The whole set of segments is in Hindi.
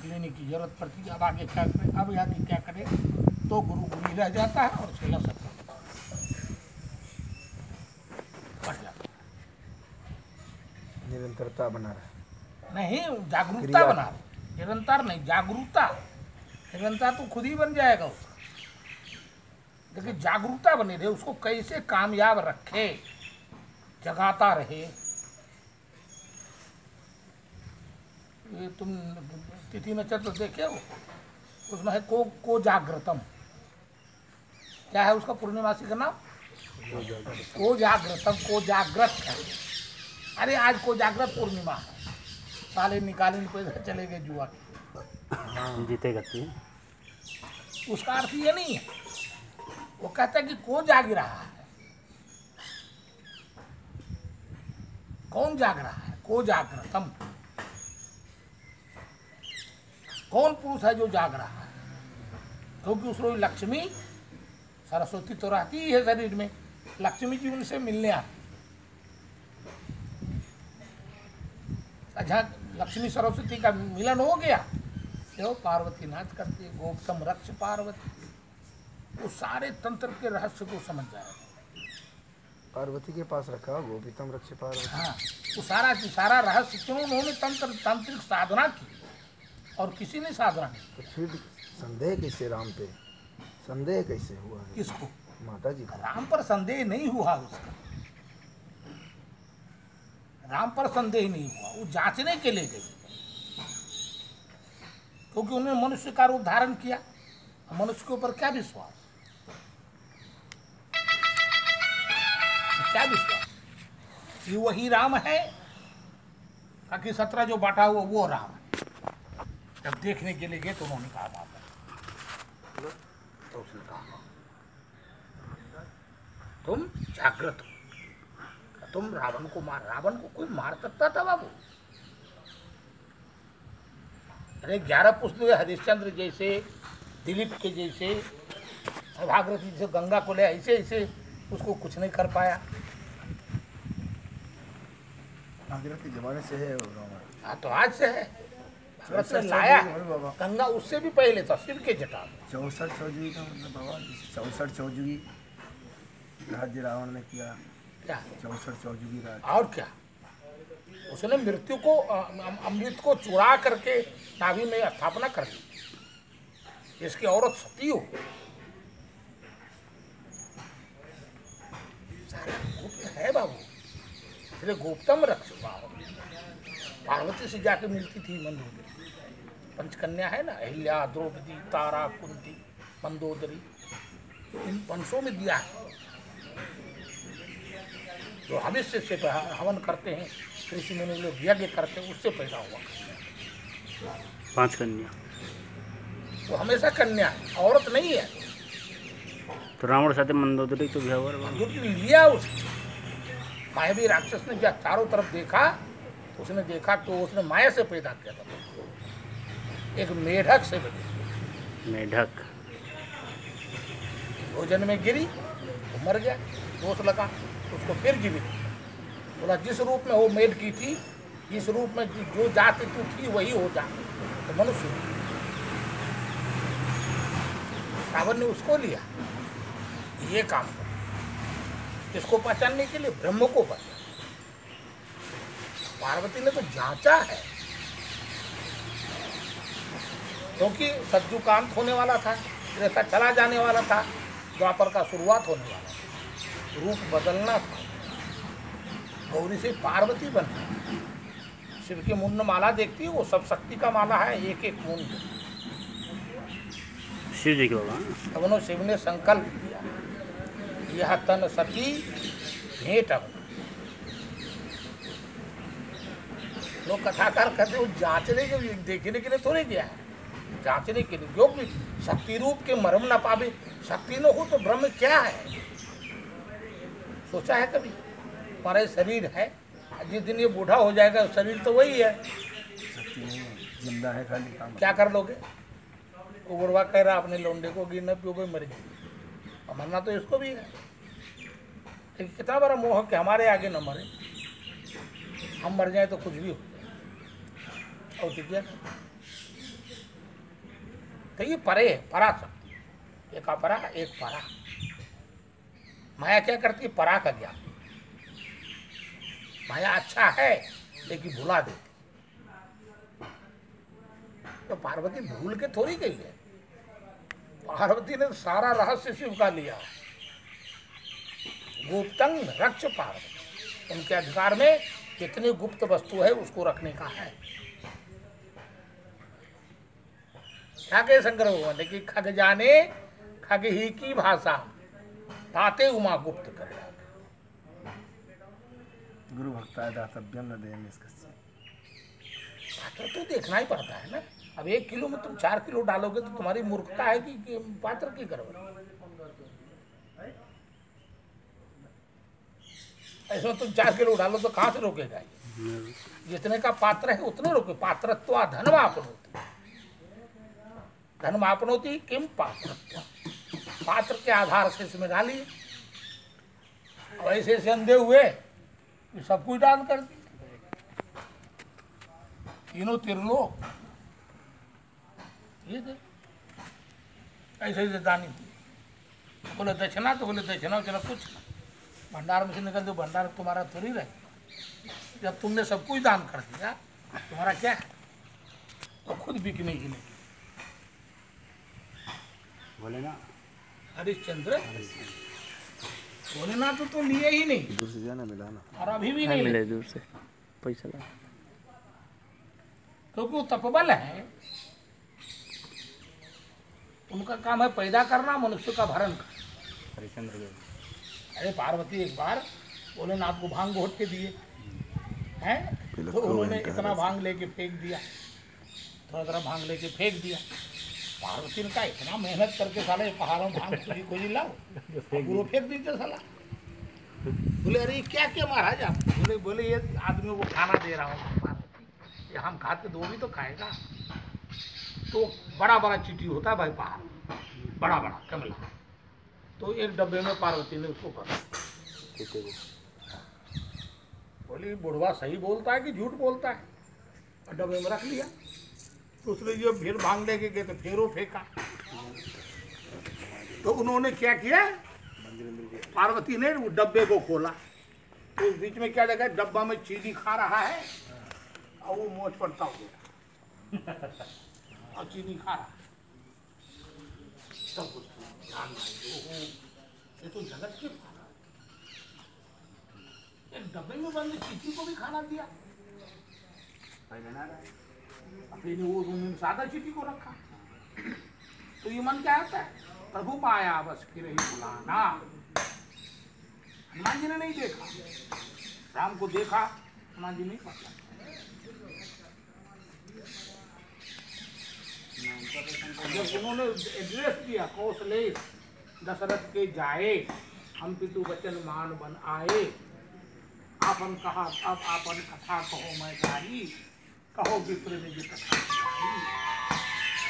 लेने की जरूरत पड़ती है। अब आगे क्या करें, अब आगे क्या करें, तो गुरु गुरु रह जाता है और चेला सब बढ़ जाता है। निरंतरता बना रहे, नहीं, जागरूकता क्रिया बना रहे, निरंतर नहीं, जागरूकता। निरंतर तो खुद ही बन जाएगा उसका, लेकिन जागरूकता बनी रहे, उसको कैसे कामयाब रखे, जगाता रहे। ये तुम तिथि नक्षत्र देखे हो, उसमें है को जागृतम। क्या है उसका पूर्णिमासी का नाम? को जागृतम, को जागृत है। अरे आज को जागृत पूर्णिमा है, साले निकाले पैसे चले गए जुआ के। जीते करती है। उसका अर्थ ये नहीं है, वो कहता है कि को जाग रहा है। कौन जाग रहा है? को जागृतम। कौन पुरुष है जो जाग रहा है? क्योंकि उसमें लक्ष्मी सरस्वती तो रहती ही है शरीर में, लक्ष्मी जी उनसे मिलने आती। अच्छा, लक्ष्मी सरस्वती का मिलन हो गया, तो पार्वती नाच करती है, गोप्तम रक्ष पार्वती। वो सारे तंत्र के रहस्य को समझ जाएगा। पार्वती के पास रखा गोपीतम रक्ष पार्वती। हाँ, वो सारा रहस्य क्यों उन्होंने तांत्रिक साधना की और किसी ने साधना नहीं। तो फिर संदेह कैसे राम पे, संदेह कैसे हुआ है? किसको? माता जी को। राम पर संदेह नहीं हुआ उसका, राम पर संदेह नहीं हुआ, वो जांचने के लिए गई, क्योंकि उन्होंने मनुष्य का रूप धारण किया। मनुष्य के ऊपर क्या विश्वास, क्या विश्वास कि वही राम है, ताकि 17 जो बांटा हुआ वो राम है। जब देखने के लिए गए तो उन्होंने कहा बात है, तो उसने कहा तुम जागृत हो, तुम रावण को मार। रावण को कोई मार सकता था बाबू? अरे 11 पुष्प हरिश्चंद्र जैसे, दिलीप के जैसे, भागीरथी जैसे गंगा को ले, ऐसे ऐसे उसको कुछ नहीं कर पाया। भागीरथी जमाने से है वो रावण। हाँ, तो आज से है, भागवत ने लाया। गंगा उससे भी पहले था, शिव के जटा में। 64 चौजुगी का मतलब बाबा, 64 चौजुगी राज्य रावण ने किया। क्या 64 चौजुगी राज्य। और क्या, उसने मृत्यु को अमृत को चुरा करके नाभि में स्थापना कर दी। इसकी औरत सती हो, सारा गुप्त है बाबू, इसलिए गुप्तम रक्ष पार्वती से जाके मिलती थी मंदोदरी। पंचकन्या है ना, अहिल्या, द्रौपदी, तारा, कुंती, मंदोदरी, इन पंचों में दिया है। जो हविष्य से हवन करते हैं, ऋषि मुनि लोग यज्ञ करते हैं, उससे पैदा हुआ 5 कन्या। वो हमेशा कन्या है, औरत नहीं है। तो रावण साथे मंदोदरी तो व्यवहार मंदोदरी लिया उसने, मायावी राक्षस ने जब चारों तरफ देखा तो उसने देखा कि उसने माया से पैदा किया था, एक मेढक से बनी। मेढक भोजन में गिरी, वो मर गया, दोष लगा, उसको फिर जीवित किया। बोला जिस रूप में वो मेढ की थी, जिस रूप में जो जाति तू थी वही हो जा, तो मनुष्य। रावण ने उसको लिया, ये काम कर, इसको पहचानने के लिए ब्रह्म को पहचान। पार्वती ने तो जांचा है, क्योंकि सज्जु का अंत होने वाला था, त्रेता चला जाने वाला था, द्वापर का शुरुआत होने वाला था, रूप बदलना था, गौरी से पार्वती बनना। शिव की मुंड माला देखती है, वो सब शक्ति का माला है, एक एक मुंड। शिव जी के बाबा। तब उन्होंने शिव ने संकल्प किया, यह तन सती भेंट। अब लोग कथाकार कहते वो जांचने के लिए, देखने के लिए थोड़ी गया है, जांचने के लिए, जो कि शक्ति रूप के मर्म न पावे। शक्ति न हो तो ब्रह्म क्या है, सोचा है कभी? हमारा शरीर है, जिस दिन ये बूढ़ा हो जाएगा शरीर तो वही है, शक्ति नहीं है, जिंदा है खाली काम। क्या कर लोगे? वो बुढ़वा कह रहा अपने लौंडे को गिरना पियोगे मर गई, और मरना तो इसको भी है। लेकिन कितना बड़ा मोह कि हमारे आगे न मरे, हम मर जाए तो कुछ भी हो जाए। और क्या, तो ये परे है, परा शक्ति है। एक अपरा एक परा। माया क्या करती है? परा का ज्ञान। माया अच्छा है लेकिन भुला देती। तो पार्वती भूल के थोड़ी गई है। पार्वती ने सारा रहस्य शिव का लिया। गुप्तंग रक्ष पार्वती, उनके अधिकार में कितनी गुप्त वस्तु है उसको रखने का है। क्या कहे शंकर भगवान ने कि खग जाने खग ही की भाषा, ताते उमा गुप्त करे। गुरु भक्ताय दातव्यम न देयम इसका। पात्र तो देखना ही पड़ता है ना। अब 1 किलो में तुम 4 किलो डालोगे तो तुम्हारी मूर्खता है कि पात्र की करोगे। ऐसा तुम 4 किलो डालो तो कहाँ से रोकेगा ये? जितने का पात्र है उतने रोके। पात्रत्वा धनमापनोति, धनमापनोति किम पात्रत्व। पात्र के आधार से इसमें डालिए। और ऐसे ऐसे अंधे हुए कि सब कुछ दान कर दिए। तीनों त्रिलोक ये दे ऐसे ऐसे दानी हुए। बोले दक्षिणा, तो बोले दक्षिणा चलो कुछ ना, भंडार में से निकल दो, भंडार तुम्हारा थोड़ी रहे। जब तुमने सब कुछ दान कर दिया तुम्हारा क्या है? तो खुद बिकने की नहीं। बोले ना हरिश्चंद्र भोलेनाथ तो लिए ही नहीं, दूर से जाना मिलाना और अभी भी नहीं नहीं मिले ले, दूर से पैसा ला। क्योंकि वो तपबल है। उनका काम है पैदा करना, मनुष्य का भरण करना। हरिश्चंद्र के अरे पार्वती एक बार भोलेनाथ को भांग घोट के दिए हैं, तो उन्होंने इतना भांग लेके फेंक दिया, थोड़ा थोड़ा भांग लेके फेंक दिया। पार्वती ने कहा इतना मेहनत करके साले पहाड़ों में भांग खोजी खोजी लाओ, गुरु फेंक दीजिए साला। बोले अरे क्या क्या महाराज आप? बोले ये आदमी को खाना दे रहा हूँ पार्वती, ये हम खाते दो भी तो खाएगा। तो बड़ा बड़ा चीटी होता है भाई पहाड़, बड़ा बड़ा कमला। तो एक डब्बे में पार्वती ने उसको भरा। बोली बुढ़वा सही बोलता है कि झूठ बोलता है? और डब्बे में रख लिया। तो उसने जो फिर भांग लेके गए तो फिर वो फेंका। तो उन्होंने क्या किया, पार्वती ने वो डब्बे को खोला, तो उस बीच में क्या देखा, डब्बा में चीनी खा रहा है और वो मोच पड़ता हो गया और चीनी खा रहा है। सब कुछ ध्यान में, ये तो जगत के एक डब्बे में बंद चीटी को भी खाना दिया। फिर वो उन्होंने सादा चीटी को रखा। तो ये मन क्या होता है, प्रभु पाया बस फिर ही बुलाना। हनुमान जी ने नहीं देखा, राम को देखा, हनुमान जी नहीं पता। जब उन्होंने एड्रेस दिया कौशले दशरथ के जाए, हम पितु वचन मान बन आए, आपन कहा अब आपन कथा कहो मैं गारी, कहो विप्र ने जो कथा सुनाई।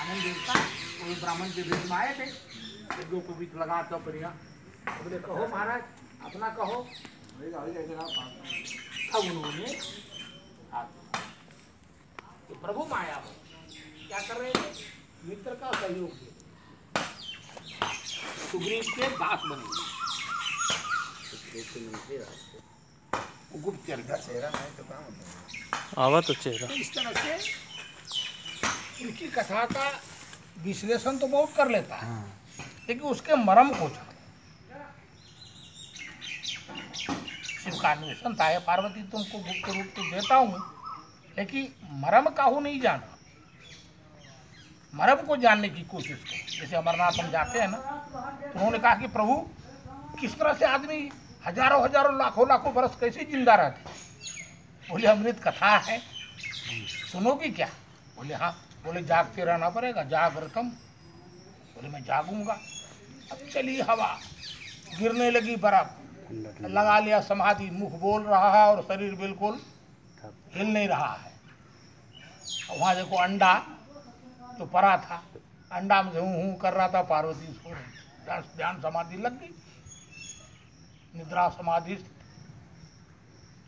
आनंद देवता वो ब्राह्मण के भेद में आए थे, यज्ञों को बीच लगा तो बढ़िया बोले कहो महाराज अपना कहो। अब उन्होंने तो प्रभु माया हो क्या कर रहे थे, मित्र का सहयोग दे, सुग्रीव के दास बने, गुप्त चेहरा नहीं तो काम होता आवा तो चेहरा। तो इस तरह से उनकी कथा का विश्लेषण तो बहुत कर लेता है, लेकिन उसके मर्म को जाने। शिव का अन्वेषण था, है पार्वती तुमको गुप्त रूप तो देता हूँ, लेकिन मर्म का हो नहीं जाना, मर्म को जानने की कोशिश करो। जैसे अमरनाथ हम जाते हैं ना, तो उन्होंने कहा कि प्रभु किस तरह से आदमी हजारों हजारों लाखों लाखों बरस कैसे जिंदा रहते। बोले अमृत कथा है, सुनोगी क्या? बोले हाँ। बोले जागते रहना पड़ेगा, जागृतम। बोले मैं जागूंगा। अब चली हवा, गिरने लगी बर्फ, लगा लिया समाधि, मुख बोल रहा है और शरीर बिल्कुल हिल नहीं रहा है। और वहाँ देखो अंडा जो पड़ा था, अंडा में हूँ हूँ कर रहा था, पार्वती सो रही, ध्यान समाधि लग गई, निद्रा समाधि।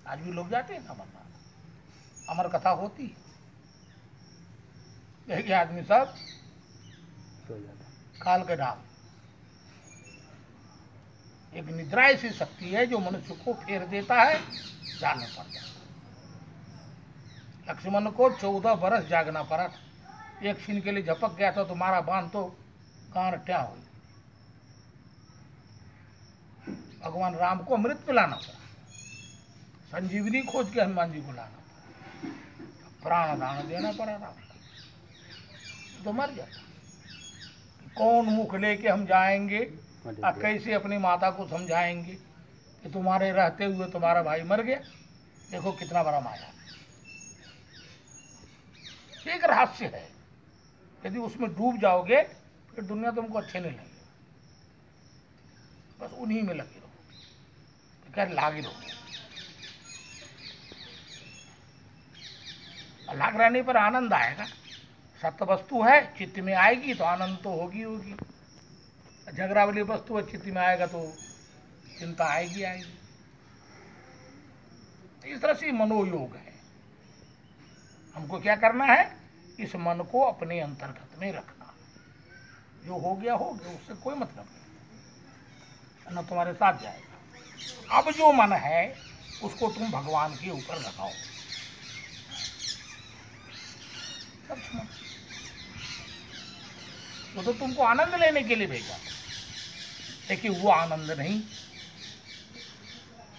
आज भी लोग जाते हैं ना अमरनाथ, अमर कथा होती है। देखिए आदमी सब सो जाता। काल के ढाल। एक निद्रा ऐसी शक्ति है जो मनुष्य को फेर देता है, जाल में पड़ जाता है। लक्ष्मण को 14 बरस जागना पड़ा था। एक क्षण के लिए झपक गया था तो मारा बाण तो कान ट्या हो गई। भगवान राम को अमृत पिलाना पड़ा, संजीवनी खोज के हनुमान जी को लाना पड़ा, प्राण दान देना पड़ा राम को, तो मर जाता। कौन मुख लेके हम जाएंगे और कैसे अपनी माता को समझाएंगे कि तुम्हारे रहते हुए तुम्हारा भाई मर गया। देखो कितना बड़ा माया, एक रहस्य है। यदि उसमें डूब जाओगे फिर दुनिया तुमको अच्छे नहीं लगेगी, बस उन्हीं में लगे रहो, क्या लागे रहो। लाग रहने पर आनंद आएगा। सत्य वस्तु है, चित्त में आएगी तो आनंद तो होगी होगी। झगड़ा वाली वस्तु है, चित्त में आएगा तो चिंता आएगी आएगी। इस तरह से मनोयोग है। हमको क्या करना है, इस मन को अपने अंतर्गत में रखना। जो हो गया उससे कोई मतलब नहीं, न तुम्हारे साथ जाएगा। अब जो मन है उसको तुम भगवान के ऊपर लगाओ। सब सुनो, तो तुमको आनंद लेने के लिए भेजा, लेकिन वो आनंद नहीं।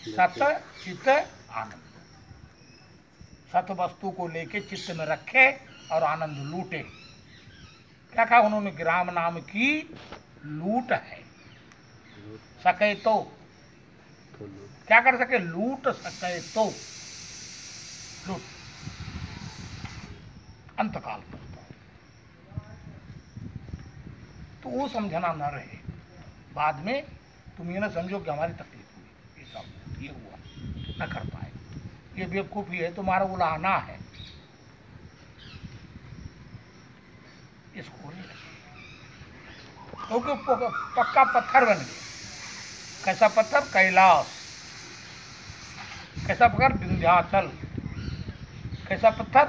सत्य चित्त आनंद, सत्य वस्तु को लेके चित्त में रखे और आनंद लूटे। क्या कहा उन्होंने, ग्राम नाम की लूट है, सके तो क्या कर सके, लूट सके तो लूट अंतकाल पर। तो वो समझना न रहे, बाद में तुम ये ना समझो कि हमारी तकलीफ हुई, ये सब ये हुआ, न कर पाए, ये बेवकूफ़ी है, तुम्हारा उलाहना है। इसको नहीं, क्योंकि पक्का पत्थर बन गया। कैसा पत्थर, कैलाश। कैसा पत्थर, विंध्याचल। कैसा पत्थर,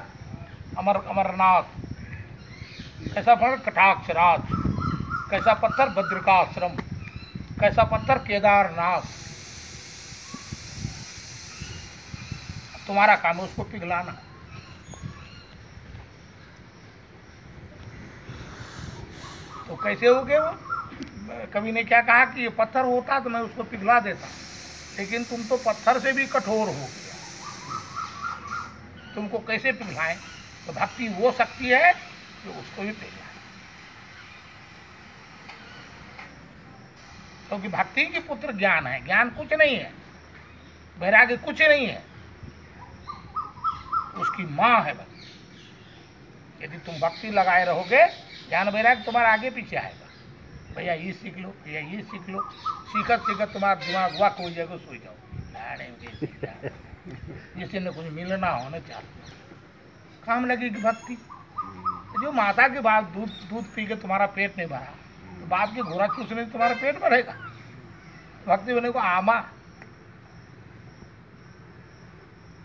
अमरनाथ। कैसा पत्थर, कटाक्षराज। कैसा पत्थर, बद्रिकाश्रम। कैसा पत्थर, केदारनाथ। तुम्हारा काम है उसको पिघलाना। तो कैसे हो गए वो? कवि ने क्या कहा कि ये पत्थर होता तो मैं उसको पिघला देता, लेकिन तुम तो पत्थर से भी कठोर हो गया, तुमको कैसे पिघलाएं? तो भक्ति वो शक्ति है जो उसको भी पिघलाए। क्योंकि भक्ति की पुत्र ज्ञान है, ज्ञान कुछ नहीं है, वैराग्य कुछ नहीं है, उसकी माँ है भक्ति। यदि तुम भक्ति लगाए रहोगे, ज्ञान वैराग्य तुम्हारा आगे पीछे आएगा। भैया ये सीख लो, भैया ये सीख लो, सीखत सीखत तुम्हारा दिमाग हुआ कोई जगह सो जाओ। जिससे न कुछ मिलना हो न चाहते, काम लगेगी भक्ति। जो माता के बाद दूध पी के तुम्हारा पेट नहीं भरा, तो बाप के घोड़ा चूसने से तुम्हारा पेट भरेगा? भक्ति बने को आमा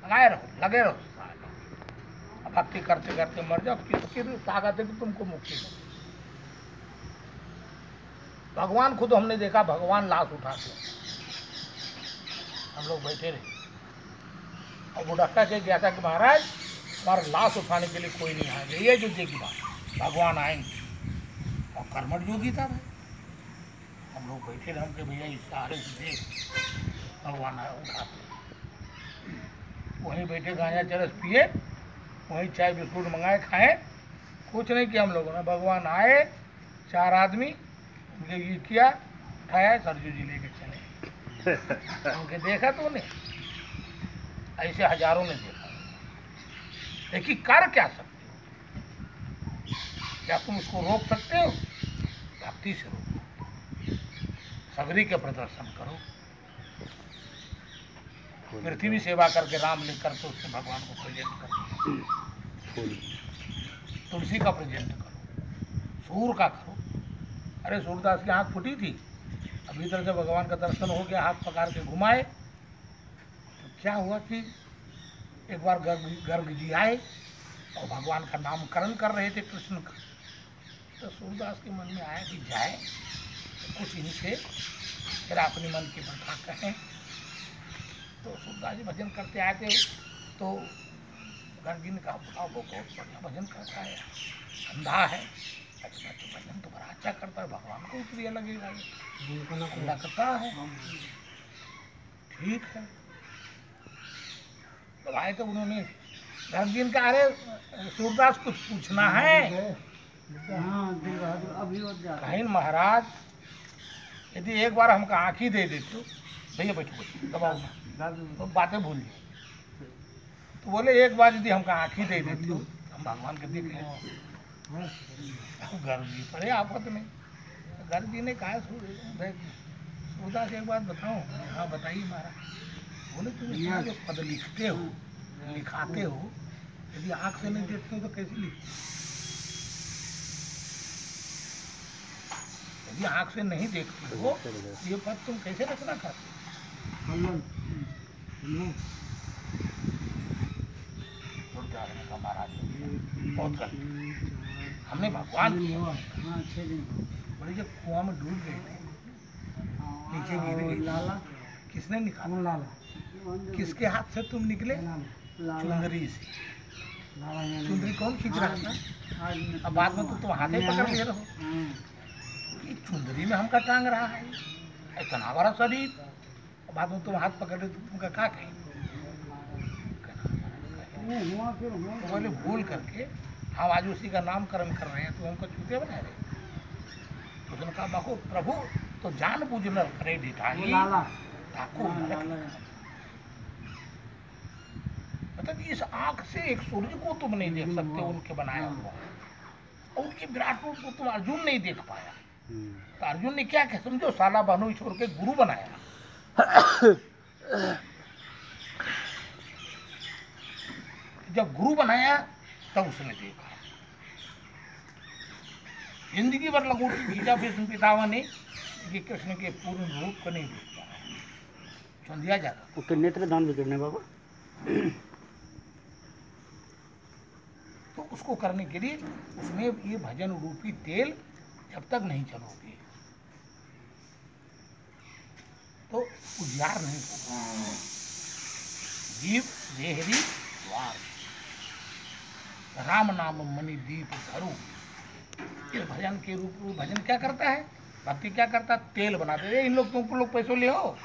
लगे रहो। भक्ति करते करते मर जाओ, किसकी ताकत है कि तुमको मुक्ति दो। भगवान खुद हमने देखा, भगवान लाश उठाते, हम लोग बैठे रहे और बुढ़ाका के गया था कि महाराज हमारा लाश उठाने के लिए कोई नहीं आएगा। ये जो देखी बात, भगवान आएंगे, और कर्मठ योगी था भाई। हम लोग बैठे रहे, हम के भैया इस सहारे से देख भगवान आए उठाते। वहीं बैठे गांजा चरस पिए, वहीं चाय बिस्कुट मंगाए खाए, कुछ नहीं किया हम लोगों ने। भगवान आए, 4 आदमी उनके ये किया, उठाया, सरजू जी लेके चले। उनके देखा तो नहीं, ऐसे हजारों ने देखा। लेकिन कर क्या सकते हो? क्या तुम उसको रोक सकते हो? भक्ति से रोको, सबरी के प्रदर्शन करो, पृथ्वी सेवा करके राम लिख करके उससे भगवान को प्रेजेंट करो, तुलसी का प्रेजेंट करो, सूर का करो। अरे सूरदास की आँख फूटी थी, अब भीतर से भगवान का दर्शन हो गया, हाथ पकड़ के घुमाए। तो क्या हुआ कि एक बार गर्ग जी आए और भगवान का नामकरण कर रहे थे, कृष्ण का। तो सूरदास के मन में आया कि जाए तो कुछ इनसे फिर अपने मन की बात कहें। तो सूरदास जी भजन करते आए थे, तो गर्गी ने कहा बताओ वो बहुत बढ़िया भजन करता है, अंधा है। अच्छा तो भजन तो बड़ा अच्छा करता है, भगवान को प्रिय लगेगा ये, लगता है। ठीक है। तो आए तो उन्होंने गर्गी ने कहा अरे सूरदास कुछ पूछना है। कहीं महाराज यदि एक बार हमको आँखी दे देते, भैया बैठो बैठो दबाओ ना, तो बातें भूल जाओ। तो बोले एक बार यदि हमको आँखी दे देते हो हम भगवान के देख लें। गर्गी पड़े आफत में। गर्गी ने कहा सूरदास एक बात बताओ। हाँ बताइए महाराज। बोले तुम इतना जो पद लिखते हो लिखाते हो, यदि आँख से नहीं देखते हो तो कैसे लिखते हो? यदि आँख से नहीं देखते हो ये पद तुम कैसे रचना करते हो? महाराज बहुत गलती हमने भगवान बड़े जब कुआं में डूब गए थे, नीचे गिर गए, किसने निकाला? किसके हाथ से तुम निकले? चुंदरी से। चुंदरी कौन खींच रहा था? अब बाद में तो तुम हाथ ही पकड़ ले रहो कि चुंदरी में हमका टांग रहा है, इतना बड़ा शरीर, बाद में तुम हाथ पकड़ ले तो तुमका क्या कहें? तो बोले भूल करके हम आज उसी का नामकरण कर रहे हैं तो हमको चूते बना रहे। तो उसने कहा बाको प्रभु तो जान बूझ न करे ढिठाई ठाकुर नरक लिखा। मतलब इस आंख से एक सूर्य को तुम नहीं देख सकते उनके बनाया हुआ, और उनके विराट रूप को तुम अर्जुन नहीं देख पाया। तो अर्जुन ने क्या कह समझो साला बहनों ईश्वर के गुरु बनाया। जब गुरु बनाया तब उसने देखा। जिंदगी भर लगोटी खींचा भीष्म पितामह ने कि कृष्ण के पूर्ण रूप को नहीं देख पाया, चंदिया जाता। उसके नेत्र दान भी करने बाबा। तो उसको करने के लिए उसमें ये भजन रूपी तेल जब तक नहीं चलोगे तो उजियार नहीं होगा। जीव देहरी द्वार राम नाम मणि दीप धरू। इस भजन के रूप में भजन क्या करता है, भक्ति क्या करता है? तेल बनाते हैं। इन लोग तुमको लोग पैसों ले हो